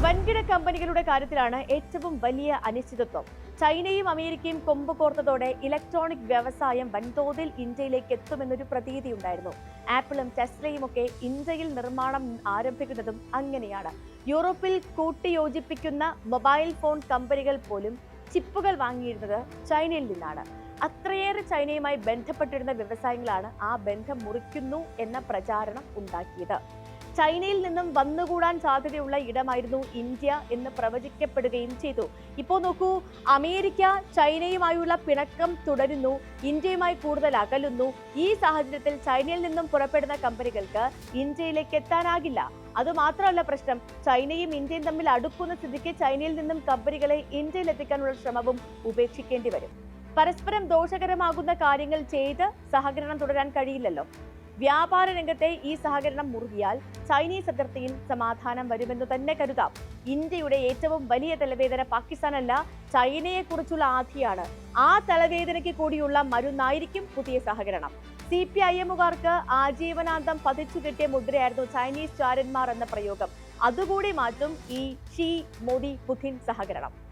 വൻകിട കമ്പനികളുടെ കാര്യത്തിലാണ് ഏറ്റവും വലിയ അനിശ്ചിതത്വം. ചൈനയും അമേരിക്കയും കൊമ്പ് കോർത്തതോടെ ഇലക്ട്രോണിക് വ്യവസായം വൻതോതിൽ ഇന്ത്യയിലേക്ക് എത്തുമെന്നൊരു പ്രതീതിയുണ്ടായിരുന്നു. ആപ്പിളും ടെസ്ലയും ഒക്കെ ഇന്ത്യയിൽ നിർമ്മാണം ആരംഭിക്കുന്നതും അങ്ങനെയാണ്. യൂറോപ്പിൽ കൂട്ടിയോജിപ്പിക്കുന്ന മൊബൈൽ ഫോൺ കമ്പനികൾ പോലും ചിപ്പുകൾ വാങ്ങിയിരുന്നത് ചൈനയിൽ നിന്നാണ്. അത്രയേറെ ചൈനയുമായി ബന്ധപ്പെട്ടിരുന്ന വ്യവസായങ്ങളാണ് ആ ബന്ധം മുറിക്കുന്നു എന്ന പ്രചാരണം ഉണ്ടാക്കിയത്. ചൈനയിൽ നിന്നും വന്നുകൂടാൻ സാധ്യതയുള്ള ഇടമായിരുന്നു ഇന്ത്യ എന്ന് പ്രവചിക്കപ്പെടുകയും ചെയ്തു. ഇപ്പോൾ നോക്കൂ, അമേരിക്ക ചൈനയുമായുള്ള പിണക്കം തുടരുന്നു, ഇന്ത്യയുമായി കൂടുതൽ അകലുന്നു. ഈ സാഹചര്യത്തിൽ ചൈനയിൽ നിന്നും പുറപ്പെടുന്ന കമ്പനികൾക്ക് ഇന്ത്യയിലേക്ക് എത്താനാകില്ല. അതുമാത്രമല്ല പ്രശ്നം, ചൈനയും ഇന്ത്യയും തമ്മിൽ അടുക്കുന്ന സ്ഥിതിക്ക് ചൈനയിൽ നിന്നും കമ്പനികളെ ഇന്ത്യയിൽ എത്തിക്കാനുള്ള ശ്രമവും ഉപേക്ഷിക്കേണ്ടി വരും. പരസ്പരം ദോഷകരമാകുന്ന കാര്യങ്ങൾ ചെയ്ത് സഹകരണം തുടരാൻ കഴിയില്ലല്ലോ. വ്യാപാര രംഗത്തെ ഈ സഹകരണം മുറുകിയാൽ ചൈനീസ് അതിർത്തിയിൽ സമാധാനം വരുമെന്ന് തന്നെ കരുതാം. ഇന്ത്യയുടെ ഏറ്റവും വലിയ തലവേദന പാകിസ്ഥാനല്ല, ചൈനയെ കുറിച്ചുള്ള ആധിയാണ്. ആ തലവേദനയ്ക്ക് കൂടിയുള്ള മരുന്നായിരിക്കും പുതിയ സഹകരണം. CPIMകാർക്ക് ആജീവനാന്തം പതിച്ചു കിട്ടിയ മുദ്രയായിരുന്നു ചൈനീസ് ചാരന്മാർ എന്ന പ്രയോഗം. അതുകൂടി മാറ്റും ഈ ഷീ മോദി പുതിൻ സഹകരണം.